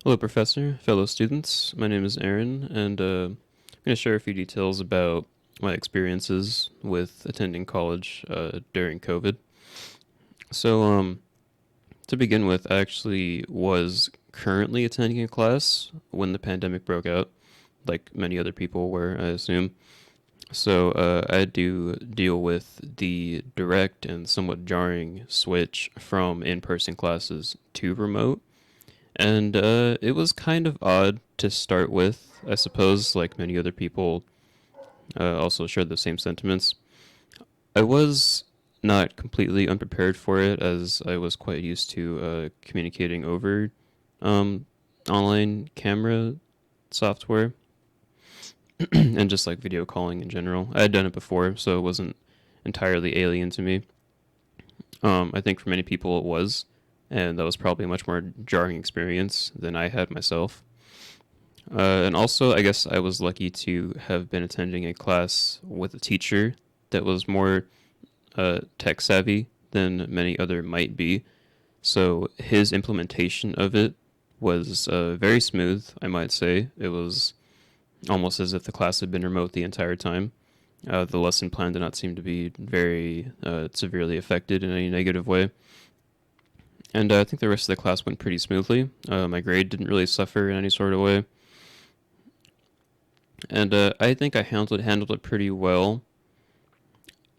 Hello, Professor, fellow students. My name is Aaron, and I'm going to share a few details about my experiences with attending college during COVID. So, to begin with, I actually was currently attending a class when the pandemic broke out, like many other people were, I assume. So, I do deal with the direct and somewhat jarring switch from in person classes to remote. And it was kind of odd to start with, I suppose, like many other people also shared the same sentiments. I was not completely unprepared for it, as I was quite used to communicating over um, online camera software and just like video calling in general. I had done it before, so it wasn't entirely alien to me. I think for many people it was, and that was probably a much more jarring experience than I had myself. And also, I guess I was lucky to have been attending a class with a teacher that was more tech savvy than many other might be. So his implementation of it was very smooth, I might say. It was almost as if the class had been remote the entire time. The lesson plan did not seem to be very severely affected in any negative way. And I think the rest of the class went pretty smoothly. My grade didn't really suffer in any sort of way. And I think I handled it pretty well.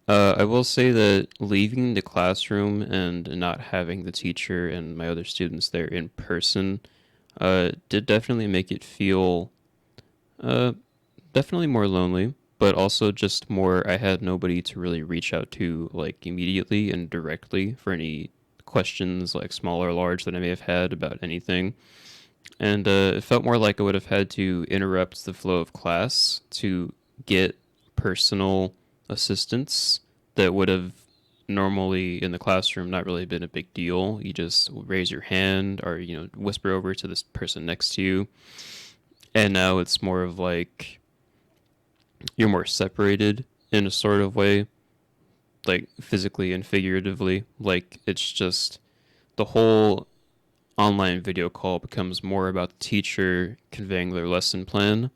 I will say that leaving the classroom and not having the teacher and my other students there in person did definitely make it feel uh, definitely more lonely, but also just more. I had nobody to really reach out to like immediately and directly for any questions, like small or large, that I may have had about anything. And it felt more like I would have had to interrupt the flow of class to get personal assistance that would have normally in the classroom not really been a big deal. You just raise your hand or whisper over to this person next to you, and now it's more of like you're more separated in a sort of way, like physically and figuratively. Like it's just the whole online video call becomes more about the teacher conveying their lesson plan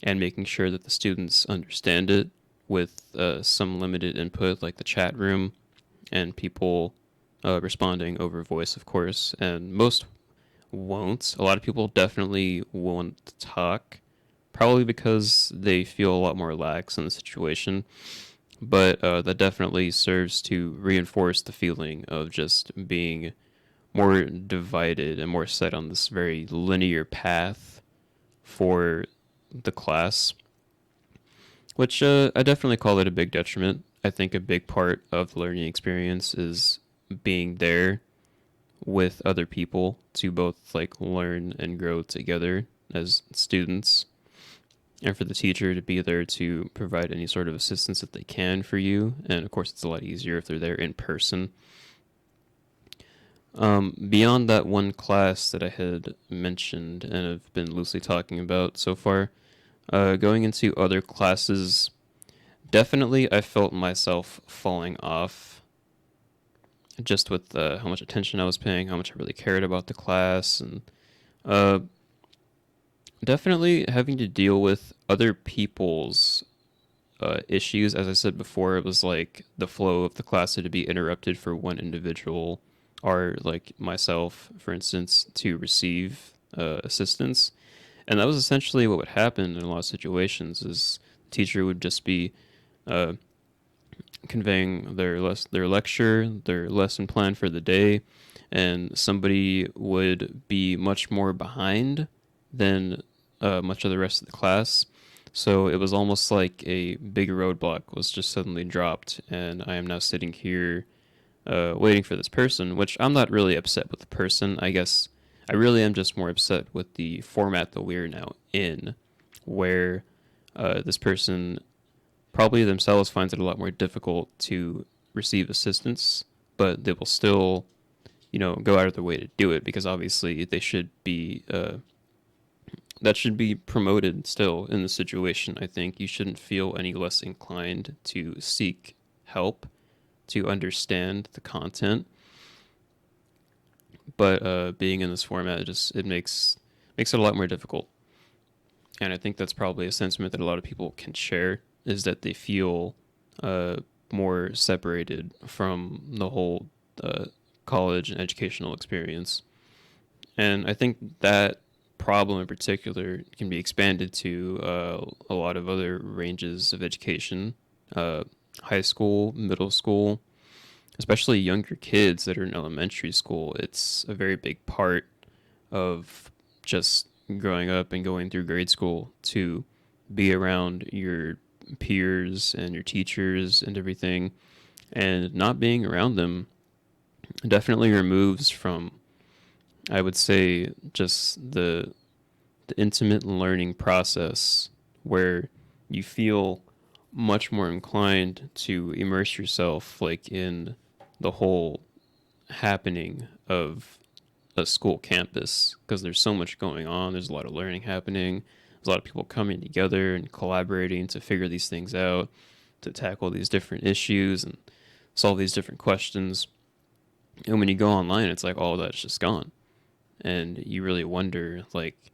and making sure that the students understand it with some limited input, like the chat room and people responding over voice, of course. And most won't. A lot of people definitely won't talk, probably because they feel a lot more lax in the situation. But that definitely serves to reinforce the feeling of just being more divided and more set on this very linear path for the class, which I definitely call it a big detriment. I think a big part of the learning experience is being there with other people to both like learn and grow together as students, and for the teacher to be there to provide any sort of assistance that they can for you. And of course, it's a lot easier if they're there in person. Beyond that one class that I had mentioned and have been loosely talking about so far, going into other classes, definitely I felt myself falling off just with how much attention I was paying, how much I really cared about the class, and uh, definitely having to deal with other people's issues. As I said before, it was like the flow of the class had to be interrupted for one individual, or like myself, for instance, to receive assistance. And that was essentially what would happen in a lot of situations. Is the teacher would just be uh, conveying their lecture, their lesson plan for the day, and somebody would be much more behind than much of the rest of the class. So it was almost like a big roadblock was just suddenly dropped, and I am now sitting here waiting for this person, which I'm not really upset with the person. I guess I really am just more upset with the format that we're now in, where this person probably themselves finds it a lot more difficult to receive assistance, but they will still, go out of their way to do it because obviously they should be that should be promoted still in the situation. I think you shouldn't feel any less inclined to seek help to understand the content. But being in this format, it makes makes it a lot more difficult. And I think that's probably a sentiment that a lot of people can share, is that they feel uh, more separated from the whole uh, college and educational experience. And I think that problem in particular can be expanded to a lot of other ranges of education, uh, high school, middle school, especially younger kids that are in elementary school. It's a very big part of just growing up and going through grade school to be around your peers and your teachers and everything, and not being around them definitely removes from, I would say, just the intimate learning process where you feel much more inclined to immerse yourself like in the whole happening of a school campus, because there's so much going on. There's a lot of learning happening. There's a lot of people coming together and collaborating to figure these things out, to tackle these different issues and solve these different questions. And when you go online, it's like all that's just gone. And you really wonder, like,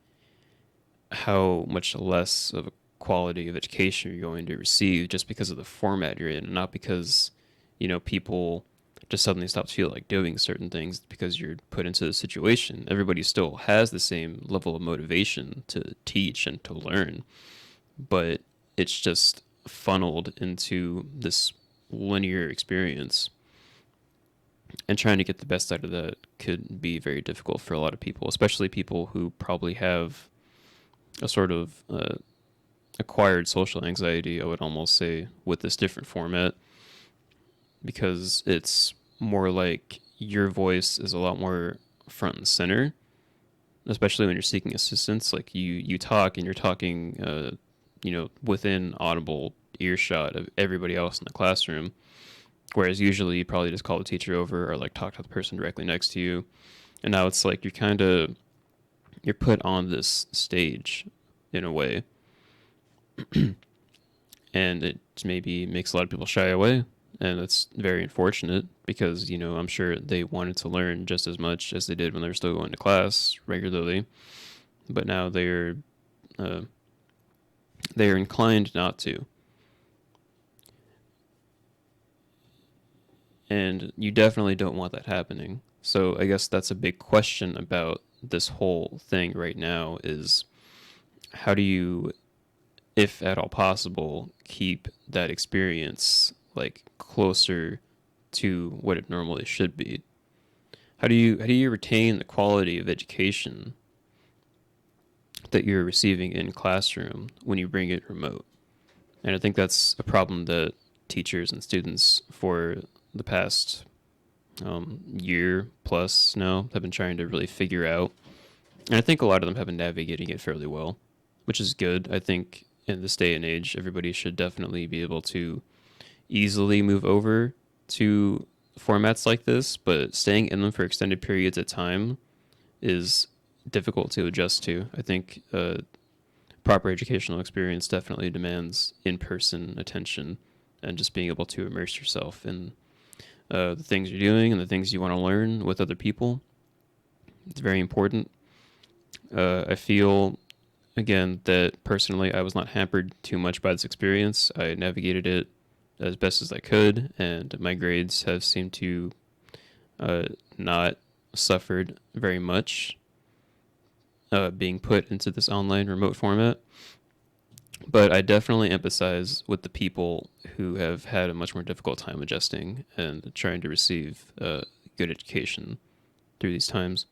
how much less of a quality of education you're going to receive just because of the format you're in, and not because, people just suddenly stop to feel like doing certain things because you're put into the situation. Everybody still has the same level of motivation to teach and to learn, but it's just funneled into this linear experience. And trying to get the best out of that could be very difficult for a lot of people, especially people who probably have a sort of acquired social anxiety, I would almost say, with this different format, because it's more like your voice is a lot more front and center, especially when you're seeking assistance. Like you talk and you're talking, within audible earshot of everybody else in the classroom. Whereas usually you probably just call the teacher over or like talk to the person directly next to you. And now it's like you're put on this stage in a way, and it maybe makes a lot of people shy away, and that's very unfortunate because I'm sure they wanted to learn just as much as they did when they were still going to class regularly, but now uh, they're inclined not to, and you definitely don't want that happening. So I guess that's a big question about this whole thing right now: is how do you, if at all possible, keep that experience like closer to what it normally should be? How do you retain the quality of education that you're receiving in classroom when you bring it remote? And I think that's a problem that teachers and students for the past year plus now have been trying to really figure out. And I think a lot of them have been navigating it fairly well, which is good. I think in this day and age, everybody should definitely be able to easily move over to formats like this, but staying in them for extended periods of time is difficult to adjust to. I think proper educational experience definitely demands in-person attention and just being able to immerse yourself in the things you're doing and the things you want to learn with other people. It's very important. I feel, again, that personally I was not hampered too much by this experience. I navigated it as best as I could, and my grades have seemed to uh, not suffered very much being put into this online remote format. But I definitely empathize with the people who have had a much more difficult time adjusting and trying to receive good education through these times.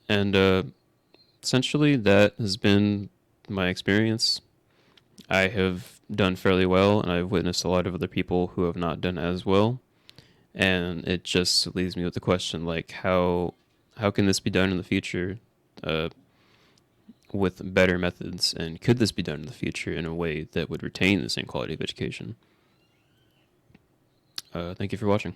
And essentially, that has been my experience. I have done fairly well, and I've witnessed a lot of other people who have not done as well. And it just leaves me with the question, like, how can this be done in the future uh, with better methods? And could this be done in the future in a way that would retain the same quality of education? Thank you for watching.